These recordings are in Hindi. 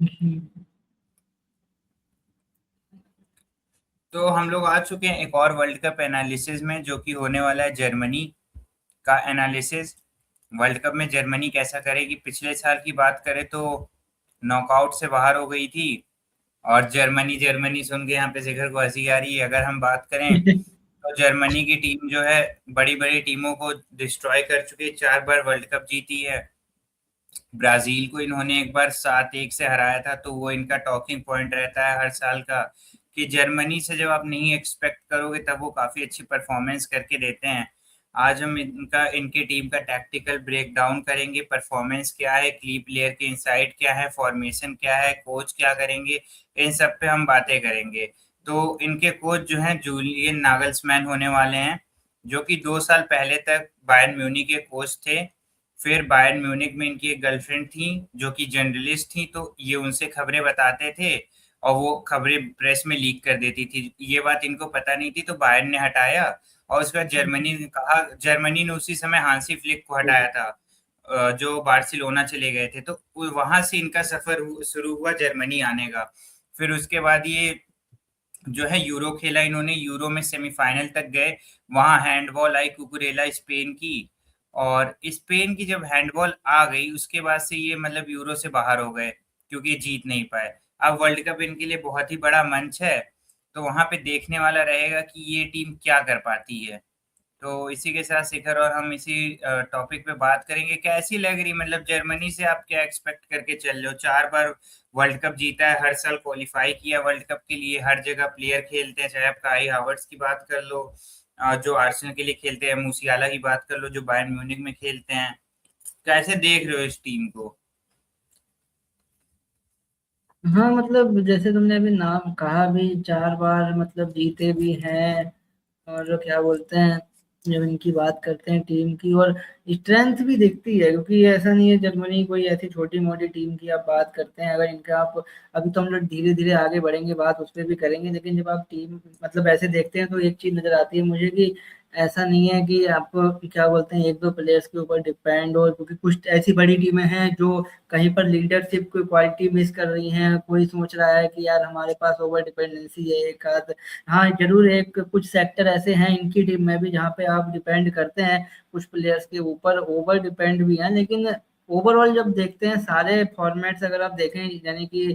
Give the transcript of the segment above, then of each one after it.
हम्म। तो हम लोग आ चुके हैं एक और वर्ल्ड कप एनालिसिस में, जो कि होने वाला है जर्मनी का एनालिसिस। वर्ल्ड कप में जर्मनी कैसा करेगी? पिछले साल की बात करें तो नॉकआउट से बाहर हो गई थी। और जर्मनी जर्मनी सुन के यहाँ पे शिखर को हंसी आ रही है। अगर हम बात करें तो जर्मनी की टीम जो है बड़ी बड़ी टीमों को डिस्ट्रॉय कर चुकी है, 4 बार वर्ल्ड कप जीती है। ब्राजील को इन्होंने एक बार 7-1 से हराया था, तो वो इनका टॉकिंग पॉइंट रहता है हर साल का, कि जर्मनी से जब आप नहीं एक्सपेक्ट करोगे तब वो काफी अच्छी परफॉर्मेंस करके देते हैं। आज हम इनके टीम का टैक्टिकल ब्रेक डाउन करेंगे। परफॉर्मेंस क्या है, की प्लेयर के इनसाइट क्या है, फॉर्मेशन क्या है, कोच क्या करेंगे, इन सब पे हम बातें करेंगे। तो इनके कोच जो हैं जूलियन नागल्समैन होने वाले हैं, जो कि 2 साल पहले तक बायर्न म्यूनिख के कोच थे। फिर बायर्न म्यूनिख में इनकी एक गर्लफ्रेंड थी जो कि जर्नलिस्ट थी, तो ये उनसे खबरें बताते थे और वो खबरें प्रेस में लीक कर देती थी। ये बात इनको पता नहीं थी, तो बायर्न ने हटाया। और उसके बाद जर्मनी ने कहा, जर्मनी ने उसी समय हांसी फ्लिक को हटाया था, जो बार्सिलोना चले गए थे। तो वहां से इनका सफर शुरू हुआ जर्मनी आने का। फिर उसके बाद ये जो है यूरो खेला इन्होंने, यूरो में सेमीफाइनल तक गए। वहां हैंडबॉल आई कुकुरेला स्पेन की। और स्पेन की जब हैंडबॉल आ गई उसके बाद से ये मतलब यूरो से बाहर हो गए, क्योंकि ये जीत नहीं पाए। अब वर्ल्ड कप इनके लिए बहुत ही बड़ा मंच है, तो वहां पे देखने वाला रहेगा कि ये टीम क्या कर पाती है। तो इसी के साथ शिखर और हम इसी टॉपिक पे बात करेंगे। कैसी लग रही, मतलब जर्मनी से आप क्या एक्सपेक्ट करके चल रहे हो? 4 बार वर्ल्ड कप जीता है, हर साल क्वालिफाई किया वर्ल्ड कप के लिए, हर जगह प्लेयर खेलते हैं, चाहे आप काई हावर्ट्स की बात कर लो, जो आर्सेनल के लिए खेलते हैं, मूसियाला की बात कर लो जो बायर्न म्यूनिख में खेलते हैं। कैसे देख रहे हो इस टीम को? हाँ मतलब जैसे तुमने अभी नाम कहा भी, 4 बार मतलब जीते भी हैं। और क्या बोलते हैं, जब इनकी बात करते हैं टीम की, और स्ट्रेंथ भी दिखती है, क्योंकि ऐसा नहीं है जर्मनी कोई ऐसी छोटी मोटी टीम की आप बात करते हैं। अगर इनका आप, अभी तो हम लोग धीरे धीरे आगे बढ़ेंगे, बात उस पर भी करेंगे, लेकिन जब आप टीम मतलब ऐसे देखते हैं तो एक चीज नजर आती है मुझे कि ऐसा नहीं है कि आपको क्या बोलते हैं एक दो प्लेयर्स के ऊपर डिपेंड हो, क्योंकि कुछ ऐसी बड़ी टीमें हैं जो कहीं पर लीडरशिप की क्वालिटी मिस कर रही हैं। कोई सोच रहा है कि यार हमारे पास ओवर डिपेंडेंसी है एक आध। हाँ जरूर, एक कुछ सेक्टर ऐसे हैं इनकी टीम में भी जहाँ पे आप डिपेंड करते हैं कुछ प्लेयर्स के ऊपर, ओवर डिपेंड भी हैं, लेकिन ओवरऑल जब देखते हैं सारे फॉर्मेट्स अगर आप देखें, यानी कि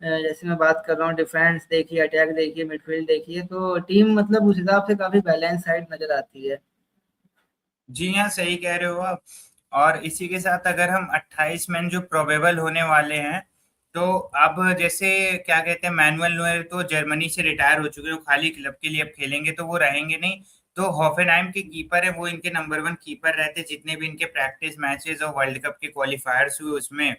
जैसे मैं बात कर रहा हूँ, डिफेंस देखिए, अटैक देखिए, मिडफील्ड देखिए, तो टीम मतलब उस हिसाब से काफी बैलेंस साइड नजर आती है। जी हाँ, सही कह रहे हो आप। और इसी के साथ अगर हम 28 मैन जो प्रोबेबल होने वाले हैं, तो अब जैसे क्या कहते हैं, मैनुअल नोयर तो जर्मनी से रिटायर हो चुके हैं, वो खाली क्लब के लिए अब खेलेंगे, तो वो रहेंगे नहीं। तो हॉफेनहाइम के कीपर है, वो इनके नंबर 1 कीपर रहते, जितने भी इनके प्रैक्टिस मैचेस और वर्ल्ड कप के क्वालिफायर्स हुए उसमें।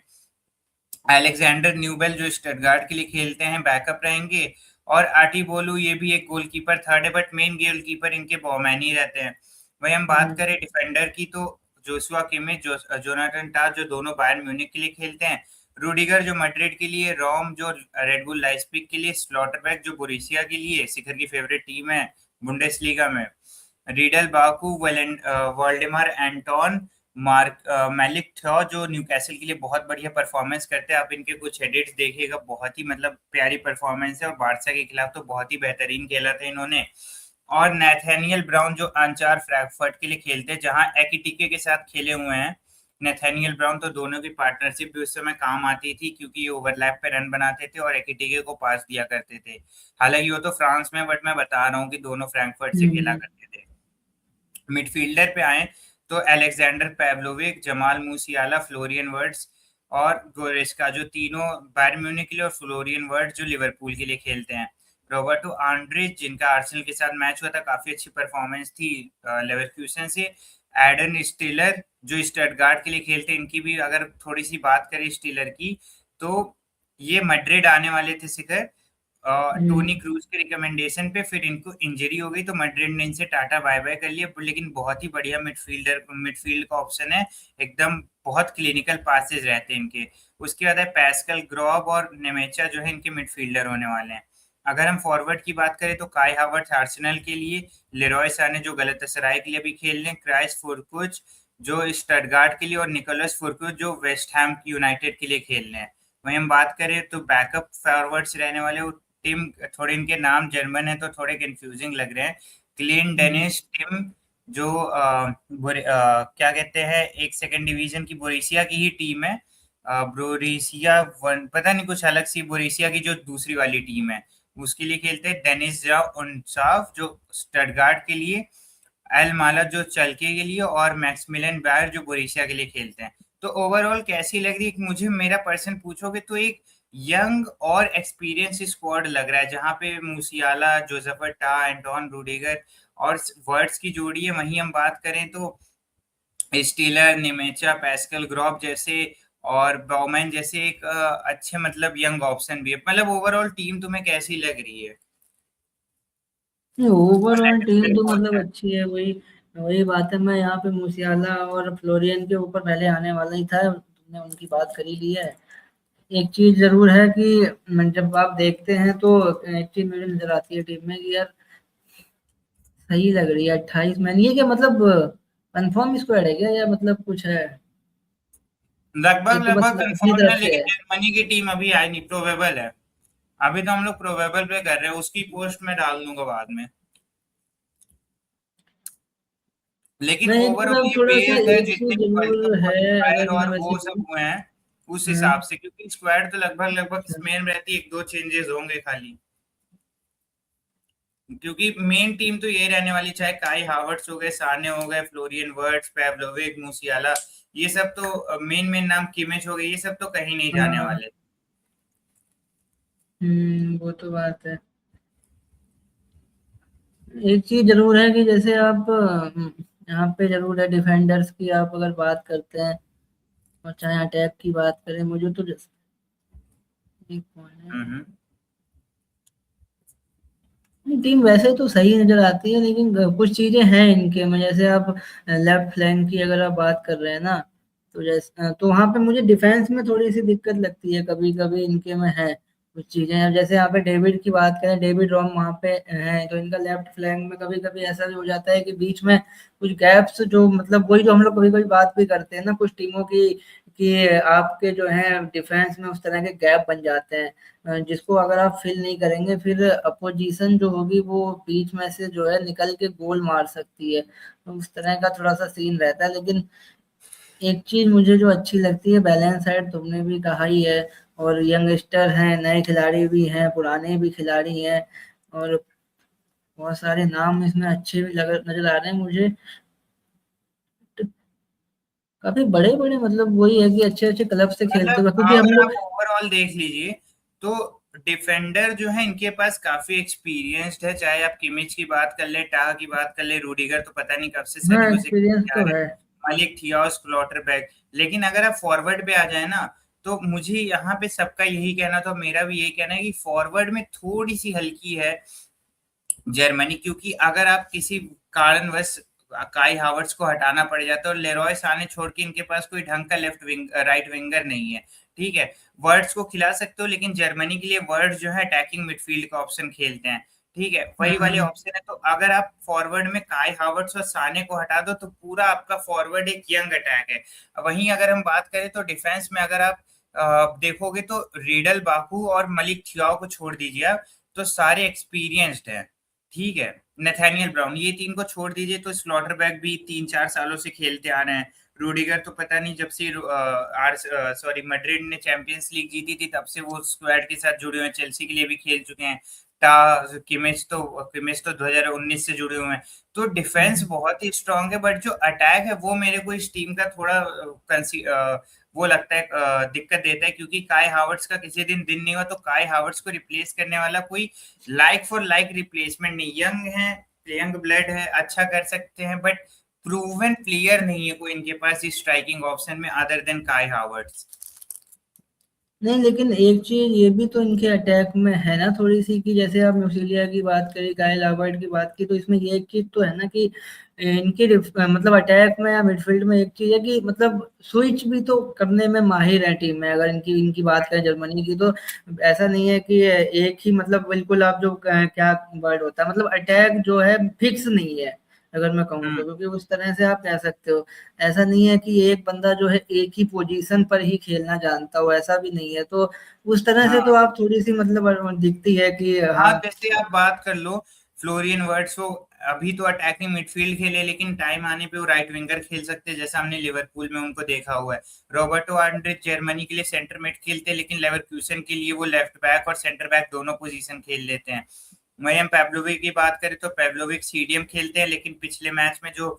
अलेक्जेंडर न्यूबेल जो स्टटगार्ट के लिए खेलते हैं बैकअप रहेंगे। और आटी बोलू ये भी एक गोलकीपर थर्ड है, बट मेन गोलकीपर इनके बॉमैन ही रहते हैं। वही हम बात हम्म। करें डिफेंडर की, तो जोशुआ किमिच, जोनाथन टाह जो दोनों बायर्न म्यूनिख के लिए खेलते हैं, रूडिगर जो मैड्रिड के लिए, रोम जो रेडबुल लाइप्जिग के लिए, स्लॉटरबैक जो बोरुसिया के लिए, शिखर की फेवरेट टीम है बुंडेसलीगा में, रीडल बाकू, वोल्डेमार एंटोन, मार्क मैलिक थ्यो जो न्यूकैसल के लिए बहुत बढ़िया परफॉर्मेंस करते हैं। आप इनके कुछ एडिट्स देखिएगा, बहुत ही मतलब प्यारी परफॉर्मेंस है, और बारसा के खिलाफ तो बहुत ही बेहतरीन खेला था इन्होंने। और नेथानियल ब्राउन जो अंचार फ्रैंकफर्ट के लिए खेलते हैं, जहां एकिटिके के साथ खेले हुए हैं। नेथानियल ब्राउन तो दोनों की पार्टनरशिप भी उस समय काम आती थी, क्योंकि ये ओवरलैप पे रन बनाते थे और एकिटिके को पास दिया करते थे। हालांकि वो तो फ्रांस में, बट मैं बता रहा हूँ कि दोनों फ्रैंकफर्ट से खेला हम्म। करते थे। मिडफील्डर पे आए तो अलेक्जेंडर पेवलोविक, जमाल मूसियाला, फ्लोरियन वर्ट्स और गोरेस्का, जो तीनों बायर्न म्यूनिख के लिए, और फ्लोरियन वर्ट्स जो लिवरपूल के लिए खेलते हैं। रॉबर्टो आंड्रिज जिनका आर्सेनल के साथ मैच हुआ था, काफी अच्छी परफॉर्मेंस थी लेवरक्यूसन से। एडन स्टिलर जो स्टटगार्ट के लिए खेलते हैं, इनकी भी अगर थोड़ी सी बात करें स्टिलर की, तो ये मैड्रिड आने वाले थे शिखर, टोनी हम्म। क्रूज के रिकमेंडेशन पे। फिर इनको इंजरी हो गई तो मैड्रिड ने इनसे टाटा बाय बाय कर लिया, लेकिन बहुत ही बढ़िया मिडफील्ड का ऑप्शन है एकदम। बहुत क्लिनिकल पासेस रहते हैं इनके। उसके बाद है पैस्कल ग्रॉब और नेमेचा, जो है इनके मिडफील्डर होने वाले हैं। अगर हम फॉरवर्ड की बात करें तो काई हावर्ट्स आर्सेनल के लिए, लेरॉय साने जो गलतसराय के लिए भी खेल रहे हैं, क्राइस फुरकुच जो स्टटगार्ट के लिए, और निकोलस फुरकुच जो वेस्ट हैम यूनाइटेड के लिए खेल रहे हैं। वहीं हम बात करें तो बैकअप फॉरवर्ड्स रहने वाले वो टिम, थोड़े इनके नाम जर्मन है तो थोड़े कंफ्यूजिंग लग रहे हैं। क्लीन हम्म, डेनिस टिम, जो क्या कहते हैं, एक सेकंड डिवीजन की बोरेसिया की ही टीम है। बोरेसिया वन पता नहीं, कुछ अलग सी बोरेसिया की जो दूसरी वाली टीम है उसके लिए खेलते हैं। डेनिस जा उनसाफ जो स्टटगार्ट के लिए, एल माला जो चलके के लिए, और मैक्समिलियन बायर जो बोरेसिया के लिए खेलते हैं। तो ओवरऑल कैसी लग रही है, मुझे मेरा पर्सन पूछोगे तो एक यंग और एक्सपीरियंस स्क्वाड लग रहा है, जहां पे मूसियाला, जोसेफ टा, एंटोन रूडिगर और वर्ड्स की जोड़ी है। वहीं हम बात करें तो स्टीलर, निमेचा, पैस्कल ग्रॉप जैसे और बाउमैन जैसे एक अच्छे मतलब यंग ऑप्शन भी है। मतलब ओवरऑल टीम तुम्हें कैसी लग रही है? नहीं और ओवरऑल लेफ्ट टीम में तो कौन मतलब है? अच्छी है। वही वही बात है, मैं यहाँ पे मूसियाला और फ्लोरियन के ऊपर पहले आने वाला ही था, तुमने उनकी बात करी ली है। एक चीज जरूर है कि जब आप देखते हैं तो एक चीज मुझे नजर आती है टीम में कि यार सही लग रही है। 28 मैन ये क्या मतलब कंफर्म स्क्वाड है क्या, या मतलब कुछ है? ये लगभग तो बस लगभग अपनी कंफर्म है, तरफ से लेकिन है। जर्मनी की टीम अभी आई नहीं, प्रोबेबल है। अभी तो हम लोग प्रोबेबल पे कर रहे हैं, उसकी पोस्ट मैं डाल दूंगा बाद में। लेकिन नहीं ओवरऑल मतलब ये थोड़ा सा बेस्ड है एक जितने चीज भी वर्ल्ड कप जरूर है, क्वालिफायर अगर मैं और वैसे वो सब बोलूं। हुए हैं उस हाँ, हिसाब से, क्योंकि स्क्वाड तो लगभग लगभग अच्छा। इसमें रहती है, एक दो चेंजेस होंगे खाली। क्योंकि मेन टीम तो ये रहने वाली, चाहे काई हावर्ट्स हो गए, साने हो गए, फ्लोरियन वर्ड्स, पेवलोविक, मूसियाला, ये सब तो मेन मेन नाम, किमिच हो गए, ये सब तो कहीं नहीं जाने हाँ, वाले। वो तो बात है। एक चीज जरूर है कि जैसे आप यहाँ पे जरूर है डिफेंडर्स की आप अगर बात करते हैं और चाहे अटैक की बात करें, मुझे तो एक पॉइंट है। हम्म। टीम वैसे तो सही नजर आती है, लेकिन कुछ चीजें हैं इनके में। जैसे आप लेफ्ट फ्लैंक की अगर आप बात कर रहे हैं ना, तो जैसे तो वहां पे मुझे डिफेंस में थोड़ी सी दिक्कत लगती है कभी कभी इनके में है कुछ चीजें। अब जैसे यहाँ पे डेविड की बात करें, डेविड रॉम वहां पे है, तो इनका लेफ्ट फ्लैंक में कभी कभी ऐसा भी हो जाता है कि बीच में कुछ गैप्स, जो मतलब वही जो हम लोग कभी कभी बात भी करते हैं ना कुछ टीमों की, कि आपके जो है डिफेंस में उस तरह के गैप बन जाते हैं जिसको अगर आप फिल नहीं करेंगे, फिर अपोजिशन जो होगी वो बीच में से जो है निकल के गोल मार सकती है। तो उस तरह का थोड़ा सा सीन रहता है। लेकिन एक चीज मुझे जो अच्छी लगती है, बैलेंस साइड तुमने भी कहा ही है, और यंगस्टर हैं, नए खिलाड़ी भी हैं, पुराने भी खिलाड़ी हैं, और बहुत सारे नाम इसमें अच्छे भी लग नजर आ रहे हैं मुझे। तो काफी बड़े बड़े मतलब वही है कि अच्छे अच्छे क्लब से खेलते मतलब हुए, क्योंकि हम अगर लोग। आप ओवरऑल देख लीजिए तो डिफेंडर जो है इनके पास काफी एक्सपीरियंस्ड है, चाहे आप किमिच की बात कर ले, टाह की बात कर ले, रूडिगर तो पता नहीं कब से हाँ, सदियों से एक्सपीरियंस खेलते आ तो रहे है। हैं, मालिक थियास क्लॉटरबैक। लेकिन अगर आप फॉरवर्ड पे आ जाए ना, तो मुझे यहाँ पे सबका यही कहना था, मेरा भी यही कहना है कि फॉरवर्ड में थोड़ी सी हल्की है जर्मनी, क्योंकि अगर आप किसी कारणवश काई हावर्ट्स को हटाना पड़ जाता है और लेरॉय साने छोड़ के इनके पास कोई ढंग का लेफ्ट विंग राइट विंगर नहीं है, ठीक है। वर्ड्स को खिला सकते हो, लेकिन जर्मनी के लिए वर्ड्स जो है अटैकिंग मिडफील्ड का ऑप्शन खेलते हैं, ठीक है, वही वाले हाँ, ऑप्शन है। तो अगर आप फॉरवर्ड में काई हावर्ट्स और साने को हटा दो तो पूरा आपका फॉरवर्ड एक यंग अटैक है। वहीं अगर हम बात करें तो डिफेंस में अगर आप देखोगे तो रीडल बाकू और मलिक थियाओ को छोड़ दीजिए आप, तो सारे एक्सपीरियंस्ड हैं, ठीक है। नथानियल ब्राउन, ये तीन को छोड़ दीजिए तो स्लॉटरबैक भी 3-4 सालों से खेलते आ रहे हैं। रूडिगर तो पता नहीं जब से आर सॉरी मैड्रिड ने चैंपियंस लीग जीती थी तब से वो स्क्वाड के साथ जुड़े हुए हैं, चेल्सी के लिए भी खेल चुके हैं। टा किमेच तो 2019 से जुड़े हुए हैं। तो डिफेंस हाँ। बहुत ही स्ट्रांग है, बट जो अटैक है वो मेरे को इस टीम का थोड़ा वो लगता है दिक्कत देता है, क्योंकि काय हावर्ट्स का किसी दिन दिन नहीं हुआ तो काय हावर्ट्स को रिप्लेस करने वाला कोई लाइक फॉर लाइक रिप्लेसमेंट नहीं, यंग है, यंग ब्लड है, अच्छा कर सकते हैं, बट प्रूवन प्लेयर नहीं है कोई इनके पास इस स्ट्राइकिंग ऑप्शन में अदर देन काय हावर्ट्स। नहीं लेकिन एक चीज ये भी तो इनके अटैक में है ना थोड़ी सी, कि जैसे आप न्यूजीलिया की बात करी, काइल हावर्ट की बात की, तो इसमें ये एक चीज तो है ना कि इनके मतलब अटैक में या मिडफील्ड में एक चीज है कि मतलब स्विच भी तो करने में माहिर है टीम में। अगर इनकी इनकी बात करें जर्मनी की, तो ऐसा नहीं है कि एक ही मतलब बिल्कुल आप जो क्या वर्ड होता है, मतलब अटैक जो है फिक्स नहीं है। अगर मैं कहूँ तो, क्योंकि उस तरह से आप कह सकते हो। ऐसा नहीं है कि एक बंदा जो है एक ही पोजीशन पर ही खेलना जानता हो, ऐसा भी नहीं है। तो उस तरह से तो हाँ आप थोड़ी-सी मतलब दिखती है कि हाँ, हाँ। जैसे आप बात कर लो फ्लोरियन वर्ड्स, वो अभी तो अटैकिंग मिडफील्ड खेले, लेकिन टाइम आने पे वो राइट विंगर खेल सकते हैं, जैसा हमने लिवरपूल में उनको देखा हुआ है। रॉबर्टो आंड्रिच जर्मनी के लिए सेंटर मिड खेलते हैं, लेकिन लेवरक्यूसन के लिए वो लेफ्ट बैक और सेंटर बैक दोनों पोजीशन खेल लेते हैं। वहीं हम पेव्लोविक की बात करें तो पेव्लोविक सीडीएम खेलते हैं, लेकिन पिछले मैच में जो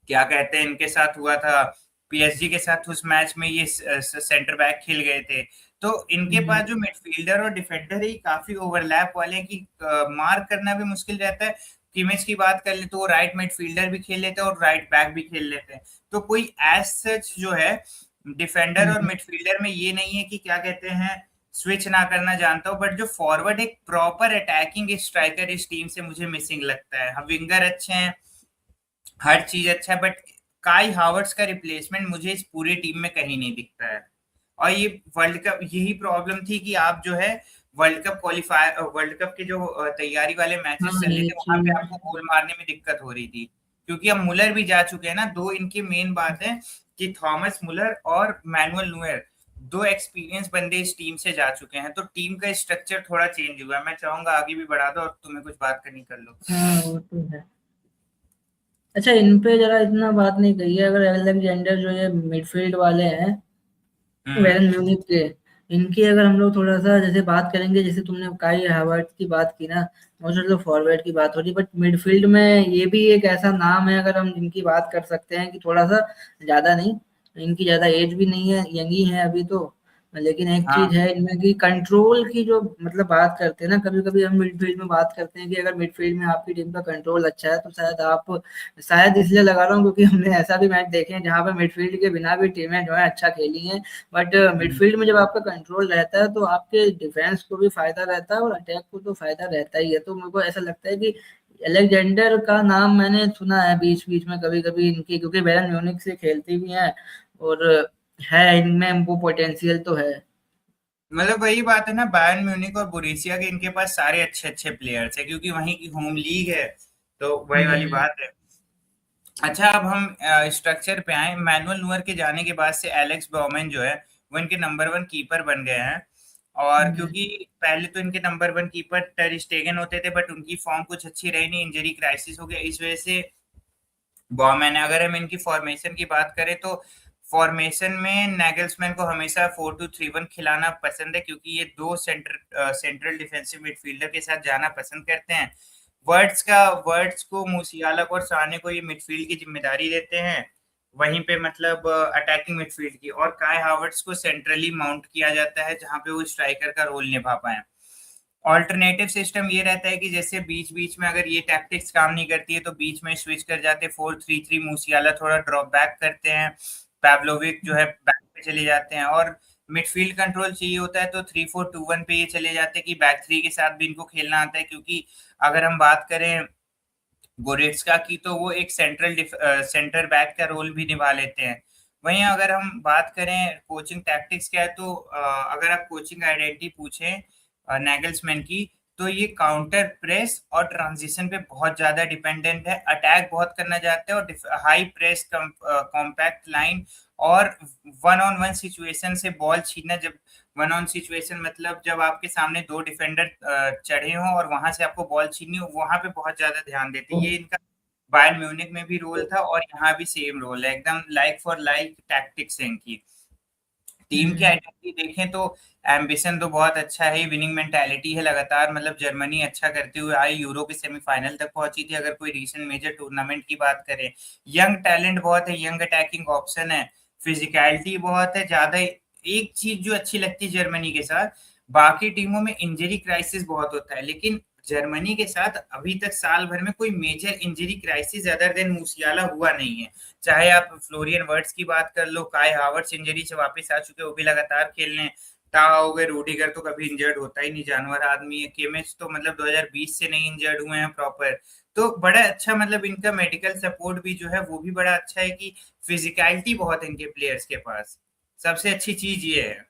क्या कहते हैं इनके साथ हुआ था, पीएसजी के साथ, उस मैच में ये सेंटर बैक खेल गए थे। तो इनके पास जो मिडफील्डर और डिफेंडर है ये काफी ओवरलैप वाले हैं कि मार्क करना भी मुश्किल रहता है। किमेज की बात कर ले तो वो राइट मिडफील्डर भी खेल लेते हैं और राइट बैक भी खेल लेते हैं। तो कोई एज सच जो है डिफेंडर और मिडफील्डर में ये नहीं है कि क्या कहते हैं स्विच ना करना जानता हूँ, बट जो फॉरवर्ड एक प्रॉपर अटैकिंग स्ट्राइकर इस टीम से मुझे मिसिंग लगता है। हम विंगर अच्छे हैं, हर चीज अच्छा है, बट काई हावर्ट्स का रिप्लेसमेंट मुझे इस पूरी टीम में कहीं नहीं दिखता है। और ये वर्ल्ड कप यही प्रॉब्लम थी कि आप जो है वर्ल्ड कप के जो तैयारी वाले मैचेस हाँ, चल रहे ये थे वहां पे चीज़। आपको गोल मारने में दिक्कत हो रही थी, क्योंकि अब मुलर भी जा चुके हैं ना। दो इनकी मेन बात है कि थॉमस मुलर और मैनुअल नूयर, दो एक्सपीरियंस बंदे इस टीम से जा चुके हैं, तो टीम का स्ट्रक्चर थोड़ा चेंज हुआ है। मैं चाहूंगा आगे भी बढ़ा दो और तुम्हें कुछ बात करनी कर लो। हाँ, वो तो है। अच्छा, इन पे ज़रा इतना बात नहीं कही है, अगर अलेक्जेंडर जो ये मिडफ़ील्ड वाले हैं हम्म। बायर्न म्यूनिख के, इनकी अगर हम लोग थोड़ा-सा जैसे बात करेंगे, जैसे तुमने काई हावर्ट्ज़ की बात की ना, और चलो फॉरवर्ड की बात हो रही, बट मिडफ़ील्ड में ये भी एक ऐसा नाम है अगर हम जिनकी बात कर सकते हैं कि थोड़ा-सा ज़्यादा नहीं, इनकी ज़्यादा एज भी नहीं है, यंग ही हैं अभी तो। लेकिन एक चीज़ हाँ है इनमें कि कंट्रोल की जो मतलब बात करते हैं ना, कभी-कभी हम मिडफ़ील्ड में बात करते हैं कि अगर मिडफ़ील्ड में आपकी टीम का कंट्रोल अच्छा है, तो शायद इसलिए लगा रहा हूँ क्योंकि हमने ऐसा भी मैच देखे हैं जहाँ पे मिडफ़ील्ड के बिना भी टीमें जो है अच्छा खेली हैं। बट मिडफील्ड में जब आपका कंट्रोल रहता है तो आपके डिफेंस को भी फायदा रहता है और अटैक को तो फायदा रहता ही है। तो मेरे को ऐसा लगता है कि अलेक्जेंडर का नाम मैंने सुना है बीच बीच में कभी कभी इनकी, क्योंकि बैरन म्यूनिक से खेलती भी हैं और है इनमें वो पोटेंशियल तो है। मतलब वही बात है ना, बायर्न म्यूनिक और बोरुसिया के इनके पास सारे अच्छे अच्छे प्लेयर्स है, क्योंकि वहीं की होम लीग है। तो वही वाली हम्म। बात है। अच्छा, अब हम स्ट्रक्चर पे आए। मैनुअल नुअर के जाने के बाद से एलेक्स बॉमेन जो है वो इनके नंबर वन कीपर बन गए हैं। और हम्म। क्योंकि पहले तो इनके नंबर वन कीपर टर स्टेगन होते थे, बट उनकी फॉर्म कुछ अच्छी रही नहीं, इंजरी क्राइसिस हो गया, इस वजह से बॉमैन है। अगर हम इनकी फॉर्मेशन की बात करें तो फॉर्मेशन में नैगल्समैन को हमेशा 4-2-3-1 खिलाना पसंद है, क्योंकि ये दो सेंट्रल डिफेंसिव मिडफील्डर के साथ जाना पसंद करते हैं। वर्ड्स को, मूसियाला को और साने को ये मिडफील्ड की जिम्मेदारी देते हैं, वहीं पे मतलब अटैकिंग मिडफील्ड की, और काय हावर्ट्स को सेंट्रली माउंट किया जाता है जहां पे वो स्ट्राइकर का रोल निभा पाए। ऑल्टरनेटिव सिस्टम ये रहता है कि जैसे बीच बीच में अगर ये टैक्टिक्स काम नहीं करती है तो बीच में स्विच कर जाते हैं 4-3-3, मूसियाला थोड़ा ड्रॉप बैक करते हैं, पैव्लोविक जो है बैक पे चले जाते हैं, और मिडफील्ड कंट्रोल चाहिए होता है तो 3-4-2-1 पे ये चले जाते हैं कि बैक थ्री के साथ भी इनको खेलना आता है। क्योंकि अगर हम बात करें गोरेट्स्का की तो वो एक सेंटर बैक का रोल भी निभा लेते हैं। वहीं अगर हम बात करें कोचिंग टैक्टिक्स क्या है, तो अगर आप कोचिंग आइडेंटिटी पूछें नैगल्समैन की, तो ये काउंटर प्रेस और ट्रांजिशन पे बहुत ज्यादा डिपेंडेंट है, अटैक बहुत करना चाहते हैं, और हाई प्रेस कॉम्पैक्ट लाइन और वन ऑन वन सिचुएशन से बॉल छीनना। जब वन ऑन सिचुएशन मतलब जब आपके सामने दो डिफेंडर चढ़े हों और वहां से आपको बॉल छीननी हो, वहां पे बहुत ज्यादा ध्यान देते हैं। ये इनका बायर्न म्यूनिक में भी रोल था और यहाँ भी सेम रोल है, एकदम लाइक फॉर लाइक टैक्टिक्स है इनकी। टीम की हम्म। आइडेंटिटी देखें तो एम्बिशन तो बहुत अच्छा है, विनिंग मेंटालिटी है लगातार, मतलब जर्मनी अच्छा करते हुए आई, यूरो के सेमीफाइनल तक पहुंची थी अगर कोई रीसेंट मेजर टूर्नामेंट की बात करें। यंग टैलेंट बहुत है, यंग अटैकिंग ऑप्शन है, फिजिकलिटी बहुत है ज्यादा। एक चीज जो अच्छी लगती है जर्मनी के साथ, बाकी टीमों में इंजरी क्राइसिस बहुत होता है, लेकिन जर्मनी के साथ अभी तक साल भर में कोई major injury crisis other than Musiala हुआ नहीं है। चाहे आप फ्लोरियन वर्ड्स की बात कर लो, काय हावर्ट्स इंजरी से वापस आ चुके, वो भी लगातार खेल रहे हैं। टाओ हो गए, रूडिगर तो कभी इंजर्ड होता ही नहीं, जानवर आदमी है। केमिच तो मतलब 2020 से नहीं इंजर्ड हुए हैं प्रॉपर। तो बड़ा अच्छा, मतलब इनका मेडिकल सपोर्ट भी जो है वो भी बड़ा अच्छा है कि फिजिकलिटी बहुत है इनके प्लेयर्स के पास। सबसे अच्छी चीज ये है।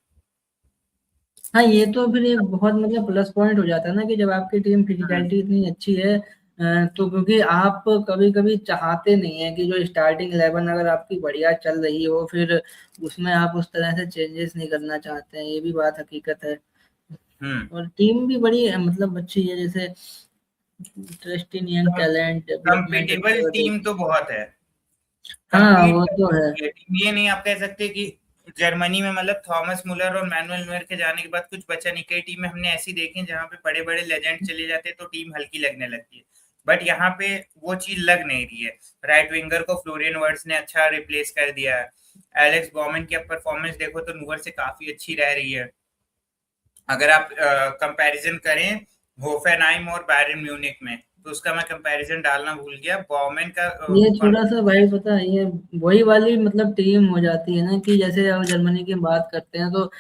हाँ, ये तो फिर एक बहुत मतलब प्लस पॉइंट हो जाता है ना कि जब आपकी टीम हम्म। फिजिकलिटी इतनी अच्छी है, तो क्योंकि आप कभी कभी चाहते नहीं है कि जो स्टार्टिंग 11 अगर आपकी बढ़िया चल रही हो, फिर उसमें आप उस तरह से चेंजेस नहीं करना चाहते हैं, ये भी बात हकीकत है। हम्म। और टीम भी बड़ी है, मतलब अच्छी है, जैसे interest in young talent development compatible team तो बहुत है। हाँ compete वो कर तो है। सकती है टीम, ये नहीं आप कह सकते कि जर्मनी में मतलब थॉमस मुलर और मैनुअल नोयर के जाने के बाद कुछ बचा नहीं। कई टीमें हमने ऐसी देखी हैं जहाँ पे बड़े बड़े लेजेंड चले जाते हैं तो टीम हल्की लगने लगती है, बट यहाँ पे वो चीज लग नहीं रही है। राइट विंगर को फ्लोरियन वर्ड्स ने अच्छा रिप्लेस कर दिया है। एलेक्स बॉमन की अब परफॉर्मेंस देखो तो नूवर से काफी अच्छी रह रही है। अगर आप कंपैरिजन करें होफेनहाइम और बायरन म्यूनिक में, तो उसका मैं कंपैरिजन डालना भूल गया। बॉमन का ये थोड़ा सा भाई पता है, ये वही वाली मतलब टीम हो जाती है ना, कि जैसे अब जर्मनी की बात करते हैं तो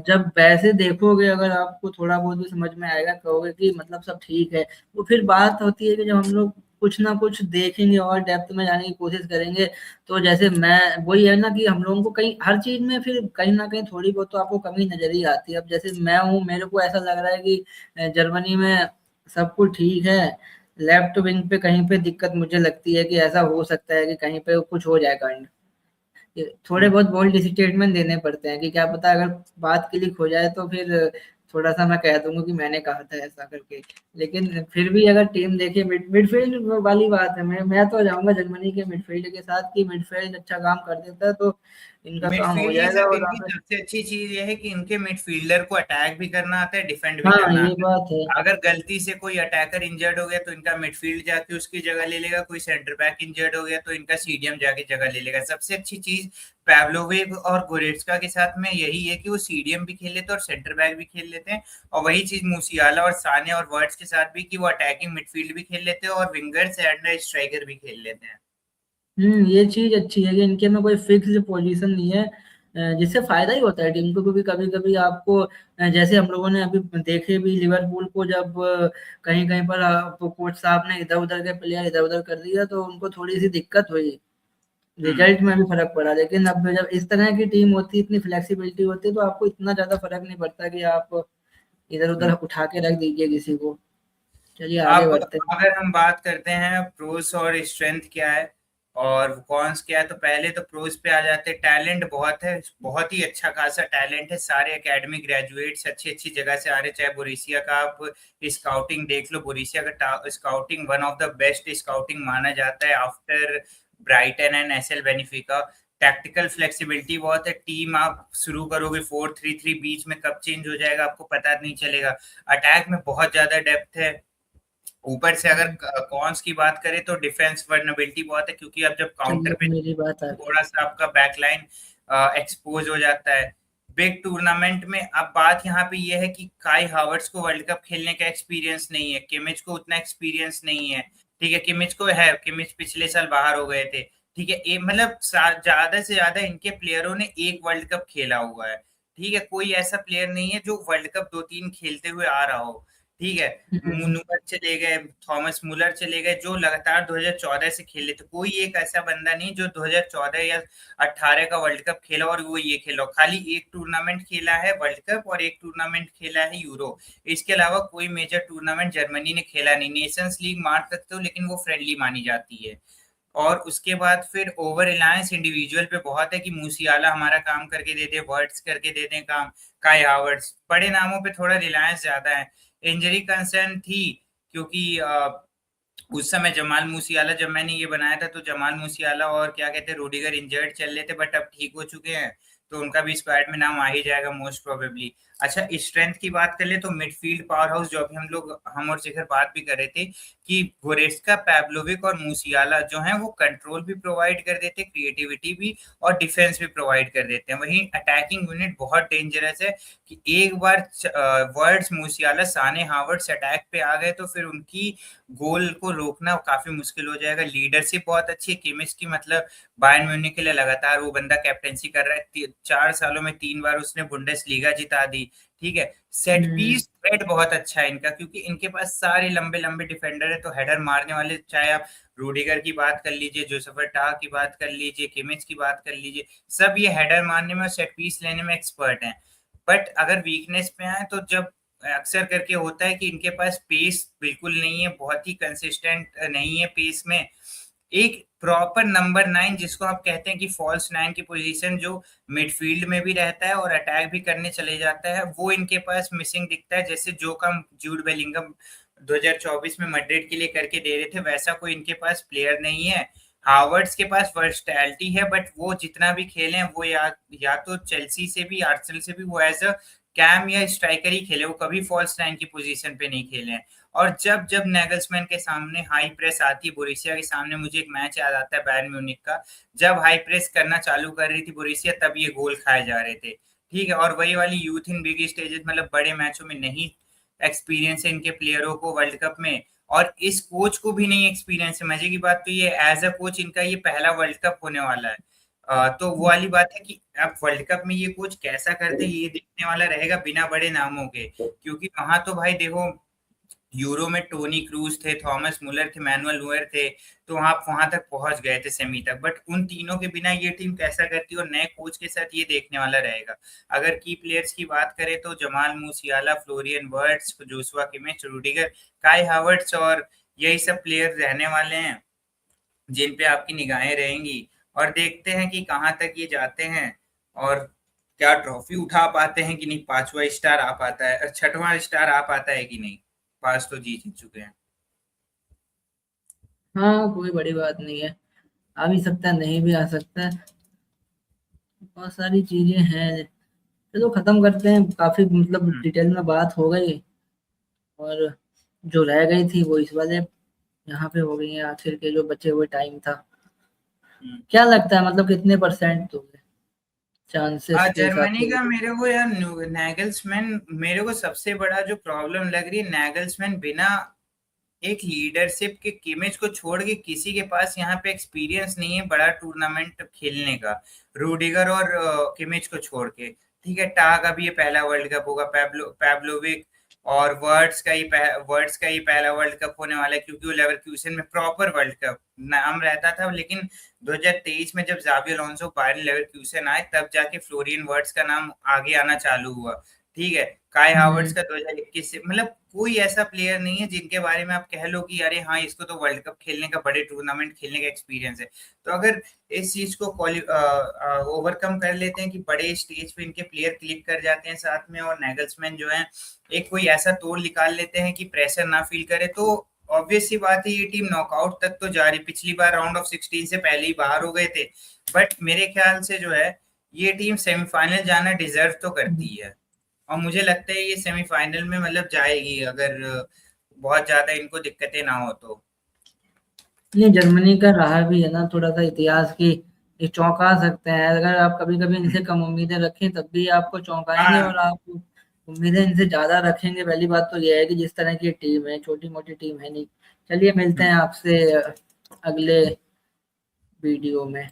जब वैसे देखोगे, अगर आपको थोड़ा बहुत भी समझ में आएगा, कहोगे कि मतलब सब ठीक है। तो फिर बात होती है कि जब हम लोग कुछ ना कुछ देखेंगे और डेप्थ में जाने की कोशिश करेंगे, तो जैसे मैं, वही है ना कि हम लोगों को कहीं हर चीज में फिर कहीं ना कहीं थोड़ी बहुत तो आपको कमी नजर ही आती है। अब जैसे मैं हूँ, मेरे को ऐसा लग रहा है कि जर्मनी में सब कुछ ठीक है, लेफ्ट विंग पे कहीं पे दिक्कत मुझे लगती है कि ऐसा हो सकता है कि कहीं पे कुछ हो जाए कांड। थोड़े हम्म। बहुत बोल्ड स्टेटमेंट देने पड़ते हैं कि क्या पता अगर बात क्लिक हो जाए तो फिर थोड़ा सा मैं कह दूंगा कि मैंने कहा था ऐसा करके। लेकिन फिर भी अगर टीम देखिए, मिडफील्ड वाली बात है, मैं तो जाऊंगा जर्मनी के मिडफील्ड के साथ, कि मिडफील्ड अच्छा काम कर देता है तो इनका काम हो मिडफील्ड के जाएगा। साथ और इनकी आगे सबसे अच्छी चीज ये है कि इनके मिडफील्डर को अटैक भी करना आता है, डिफेंड भी हाँ करना ये आता बात है। है। अगर गलती से कोई अटैकर इंजर्ड हो गया तो इनका मिडफील्ड जाके उसकी जगह ले लेगा, कोई सेंटर बैक इंजर्ड हो गया तो इनका सीडीएम जाके जगह ले लेगा। सबसे अच्छी चीज पैव्लोविक और गोरेट्सका के साथ में यही है कि वो सीडीएम भी खेल लेते हैं और सेंटर बैक भी खेल लेते हैं। और वही चीज मूसियाला और साने और वर्ड्स के साथ भी, कि वो अटैकिंग मिडफील्ड भी खेल लेते हैं और विंगर्स एंड स्ट्राइकर भी खेल लेते हैं। ये चीज अच्छी है कि इनके में कोई फिक्स पोजीशन नहीं है, जिससे फायदा ही होता है टीम को। क्योंकि कभी कभी आपको जैसे हम लोगों ने अभी देखे भी लिवरपूल को, जब कहीं कहीं पर कोच साहब ने इधर उधर के प्लेयर इधर उधर कर दिया तो उनको थोड़ी सी दिक्कत हुई, हम्म। रिजल्ट में भी फर्क पड़ा। लेकिन अब जब इस तरह की टीम होती है, इतनी फ्लेक्सिबिलिटी होती है, तो आपको इतना ज्यादा फर्क नहीं पड़ता कि आप इधर उधर हम्म। उठा के रख दीजिए किसी को। चलिए आगे अब बढ़ते हैं। अगर हम बात करते हैं प्रोस और स्ट्रेंथ क्या है और कॉन्स क्या है, तो पहले तो प्रोस पे आ जाते हैं। टैलेंट बहुत है, बहुत ही अच्छा खासा टैलेंट है। सारे एकेडमी ग्रेजुएट्स अच्छी अच्छी जगह से आ रहे हैं। चाहे बोरिसिया का आप स्काउटिंग देख लो, बोरिसिया का scouting one of the best scouting माना जाता है after Brighton and SL Benfica. Tactical flexibility बहुत है। टीम आप शुरू करोगे 4-3-3, बीच में कब चेंज हो जाएगा आपको पता नहीं चलेगा। अटैक में बहुत ज्यादा डेप्थ है। ऊपर से अगर कॉन्स की बात करें तो डिफेंस वर्नेबिलिटी बहुत है, क्योंकि अब जब काउंटर चलिए पे मेरी बात आ गई। थोड़ा सा आपका बैकलाइन एक्सपोज हो जाता है। बिग टूर्नामेंट में अब बात यहाँ पे ये है कि काई हावर्ट्स को वर्ल्ड कप खेलने का एक्सपीरियंस नहीं है, किमिच को उतना एक्सपीरियंस नहीं है। ठीक है, किमिच को है, किमिच पिछले साल बाहर हो गए थे। ठीक है, मतलब ज्यादा से ज्यादा इनके प्लेयरों ने एक वर्ल्ड कप खेला हुआ है। ठीक है, कोई ऐसा प्लेयर नहीं है जो वर्ल्ड कप 2-3 खेलते हुए आ रहा हो। ठीक है, हम्म, मुनुअर चले गए, थॉमस मुलर चले गए, जो लगातार 2014 से खेले थे। कोई एक ऐसा बंदा नहीं जो 2014 या 18 का वर्ल्ड कप खेला और वो ये खेला। खाली एक टूर्नामेंट खेला है वर्ल्ड कप और एक टूर्नामेंट खेला है यूरो। इसके अलावा कोई मेजर टूर्नामेंट जर्मनी ने खेला नहीं। नेशंस लीग मान सकते हो लेकिन वो फ्रेंडली मानी जाती है। और उसके बाद फिर ओवर रिलायंस इंडिविजुअल पे बहुत है कि मूसियाला हमारा काम करके दे दे, वर्ड्स करके दे दे काम। काई हावर्ट्स, बड़े नामों पे थोड़ा रिलायंस ज्यादा है। इंजरी कंसर्न थी क्योंकि उस समय जमाल मूसियाला, जब मैंने ये बनाया था तो जमाल मूसियाला और क्या कहते हैं रूडिगर इंजर्ड चल रहे थे, बट अब ठीक हो चुके हैं तो उनका भी स्क्वाड में नाम आ ही जाएगा मोस्ट प्रोबेबली। अच्छा, स्ट्रेंथ की बात कर ले तो मिडफील्ड पावर हाउस, जो अभी हम और शिखर बात भी कर रहे थे कि गोरेस्का, पैव्लोविक और मूसियाला जो हैं वो कंट्रोल भी प्रोवाइड कर देते, क्रिएटिविटी भी और डिफेंस भी प्रोवाइड कर देते हैं। वहीं अटैकिंग यूनिट बहुत डेंजरस है कि एक बार वर्ड्स, मूसियाला, साने, हावर्ड्स अटैक पे आ गए तो फिर उनकी गोल को रोकना काफी मुश्किल हो जाएगा। लीडरशिप बहुत अच्छी है किमिच की, मतलब बायर्न म्यूनिख के लिए लगातार वो बंदा कैप्टेंसी कर रहा है। 4 सालों में 3 बार उसने बुंडेसलीगा जिता दी। ठीक है, सेट हम्म, पीस थ्रेट बहुत अच्छा है इनका, क्योंकि इनके पास सारे लंबे लंबे डिफेंडर है तो हेडर मारने वाले, चाहे आप रूडिगर की बात कर लीजिए, जोसेफर टाह की बात कर लीजिए, किमिच की बात कर लीजिए, सब ये हेडर मारने में और सेट पीस लेने में एक्सपर्ट हैं। बट अगर वीकनेस पे आए तो जब अक्सर करके होता है कि इनके पास पेस बिल्कुल नहीं है, बहुत ही कंसिस्टेंट नहीं है पेस में। एक प्रॉपर नंबर 9 जिसको आप कहते हैं कि फॉल्स 9 की पोजीशन, जो मिडफील्ड में भी रहता है और अटैक भी करने चले जाता है, वो इनके पास मिसिंग दिखता है। जैसे जो काम जूड बेलिंगम 2024 में मैड्रिड के लिए करके दे रहे थे, वैसा कोई इनके पास प्लेयर नहीं है। हावर्ड्स के पास वर्सटैलिटी है, बट वो जितना भी खेले हैं वो या तो चेल्सी से भी आर्सेनल से भी वो एज अ कैम या स्ट्राइकर ही खेले, वो कभी फॉल्स 9 की पोजीशन पे नहीं खेले हैं। और जब जब नैगल्समैन के सामने हाई प्रेस आती है, बोरुसिया के सामने मुझे एक मैच याद आता है बायर्न म्यूनिख का, जब हाई प्रेस करना चालू कर रही थी बोरुसिया, तब ये गोल खाए जा रहे थे। ठीक है, और वही वाली यूथ इन बिग स्टेजेस, मतलब बड़े मैचों में नहीं एक्सपीरियंस है इनके प्लेयरों को वर्ल्ड कप में, और इस कोच को भी नहीं एक्सपीरियंस है। मजे की बात तो ये एज अ कोच इनका ये पहला वर्ल्ड कप होने वाला है। तो वो वाली बात है कि अब वर्ल्ड कप में ये कोच कैसा करते हैं ये देखने वाला रहेगा, बिना बड़े नामों के। क्योंकि वहां तो भाई देखो, यूरो में टोनी क्रूज थे, थॉमस मुलर थे, मैनुअल नोयर थे, तो आप वहां तक पहुंच गए थे सेमी तक। बट उन तीनों के बिना ये टीम कैसा करती है, और नए कोच के साथ ये देखने वाला रहेगा। अगर की प्लेयर्स की बात करें तो Jamal मूसियाला, Florian वर्ट्स, Joshua Kimmich, Rudiger, काई हावर्ट्स, और यही सब प्लेयर रहने वाले हैं जिन पे आपकी निगाहें रहेंगी। और देखते हैं कि कहाँ तक ये जाते हैं, और क्या ट्रॉफी उठा पाते हैं कि नहीं, पांचवा स्टार आ पाता है, छठवां स्टार आ पाता है कि नहीं। पास तो जीत चुके हैं। हाँ, कोई बड़ी बात नहीं है, आ भी सकता है, नहीं भी आ सकता है, बहुत सारी चीजें हैं। चलो खत्म करते हैं, काफी मतलब हम्म, डिटेल में बात हो गई, और जो रह गई थी वो इस वाले यहाँ पे हो गई है, आखिर के जो बचे हुए टाइम था। हम्म। क्या लगता है मतलब कितने परसेंट दोगे चांसेस के हिसाब जर्मनी से? का मेरे को यार, नैगल्समैन मेरे को सबसे बड़ा जो प्रॉब्लम लग रही है, नैगल्समैन बिना एक लीडरशिप के, किमेज को छोड़ के किसी के पास यहाँ पे एक्सपीरियंस नहीं है बड़ा टूर्नामेंट खेलने का, रूडिगर और किमेज को छोड़ के। ठीक है, टा का भी ये पहला वर्ल्ड कप होगा, पैब्लोविक और वर्ड्स का ही पहला वर्ल्ड कप होने वाला है, क्योंकि वो लेवरक्यूसेन में प्रॉपर वर्ल्ड कप नाम रहता था। लेकिन 2023 में जब जावी अलोंसो बायरन लेवरक्यूसेन आए, तब जाके फ्लोरियन वर्ड्स का नाम आगे आना चालू हुआ। ठीक है, काई हावर्ट्स हम्म। का 2021 से, मतलब कोई ऐसा प्लेयर नहीं है जिनके बारे में आप कह लो कि अरे हाँ, इसको तो वर्ल्ड कप खेलने का, बड़े टूर्नामेंट खेलने का एक्सपीरियंस है। तो अगर इस चीज को ओवरकम कर लेते हैं कि बड़े स्टेज पे इनके प्लेयर क्लिक कर जाते हैं साथ में, और नैगल्समैन जो है एक कोई ऐसा तोड़ निकाल लेते हैं कि प्रेशर ना फील करे, तो ऑब्वियस सी बात है ये टीम नॉकआउट तक तो जा रही। पिछली बार राउंड ऑफ 16 से पहले ही बाहर हो गए थे, बट मेरे ख्याल से जो है ये टीम सेमीफाइनल जाना डिजर्व तो करती है। और मुझे लगता है ये सेमीफाइनल में मतलब जाएगी, अगर बहुत ज्यादा इनको दिक्कतें ना हो तो। नहीं, जर्मनी का रहा भी है ना थोड़ा सा इतिहास की, ये चौंका सकते हैं। अगर आप कभी कभी इनसे कम उम्मीदें रखें तब भी आपको चौंकाएंगे, हाँ। और आप उम्मीदें इनसे ज्यादा रखेंगे, पहली बात तो यह है कि जिस तरह की टीम है, छोटी मोटी टीम है नहीं। चलिए मिलते हैं आपसे अगले वीडियो में।